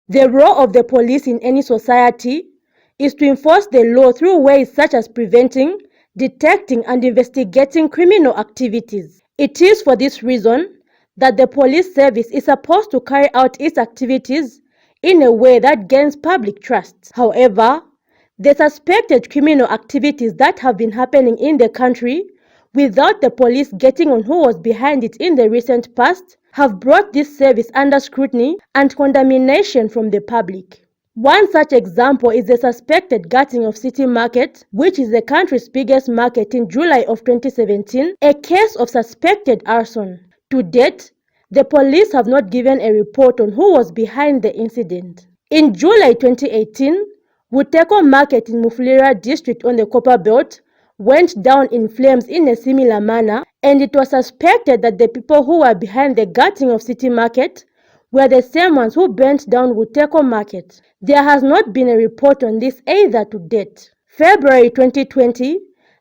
The role of the police in any society is to enforce the law through ways such as preventing, detecting, and investigating criminal activities. It is for this reason that the police service is supposed to carry out its activities in a way that gains public trust. However, the suspected criminal activities that have been happening in the country without the police getting on who was behind it in the recent past have brought this service under scrutiny and condemnation from the public. One such example is the suspected gutting of City Market, which is the country's biggest market, in July of 2017, a case of suspected arson. To date, the police have not given a report on who was behind the incident. In July 2018, Wuteko Market in Mufulira district on the Copper Belt went down in flames in a similar manner, and it was suspected that the people who were behind the gutting of City Market were the same ones who burnt down Wuteko Market. There has not been a report on this either to date. February 2020,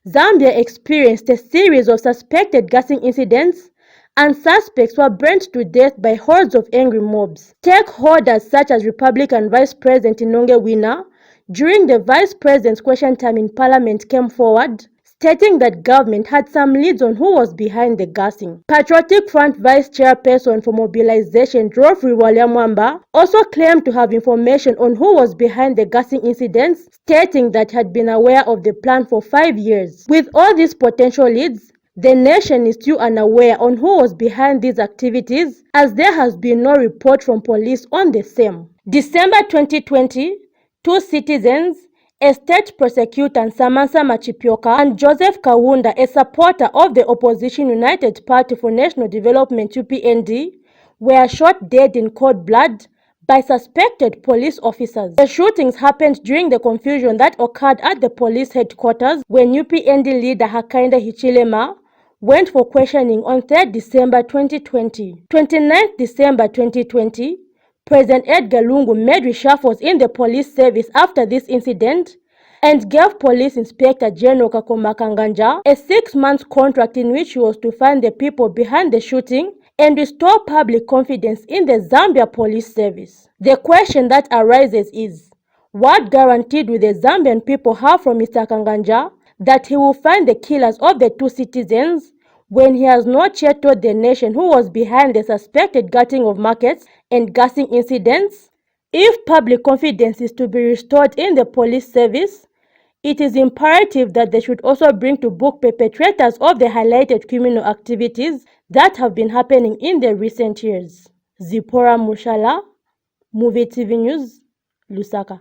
Zambia experienced a series of suspected gassing incidents, and suspects were burnt to death by hordes of angry mobs. Stakeholders such as Republican Vice President Inonge Wina, during the Vice President's question time in Parliament, came forward, stating that government had some leads on who was behind the gassing. Patriotic Front Vice Chairperson for Mobilization Geoffrey Mwamba also claimed to have information on who was behind the gassing incidents, stating that he had been aware of the plan for 5 years. With all these potential leads, the nation is still unaware on who was behind these activities, as there has been no report from police on the same. December 2020, two citizens, a state prosecutor Nsamansa Machipyoka and Joseph Kawunda, a supporter of the opposition United Party for National Development UPND, were shot dead in cold blood by suspected police officers. The shootings happened during the confusion that occurred at the police headquarters when UPND leader Hakainde Hichilema went for questioning on 3rd December 2020. 29th December 2020, President Edgar Lungu made reshuffles in the police service after this incident and gave Police Inspector General Kakoma Kanganja a 6-month contract in which he was to find the people behind the shooting and restore public confidence in the Zambia police service. The question that arises is, what guarantee do the Zambian people have from Mr. Kanganja that he will find the killers of the two citizens when he has not yet told the nation who was behind the suspected gutting of markets and gassing incidents? If public confidence is to be restored in the police service, it is imperative that they should also bring to book perpetrators of the highlighted criminal activities that have been happening in the recent years. Zipporah Mushala, Movie TV News, Lusaka.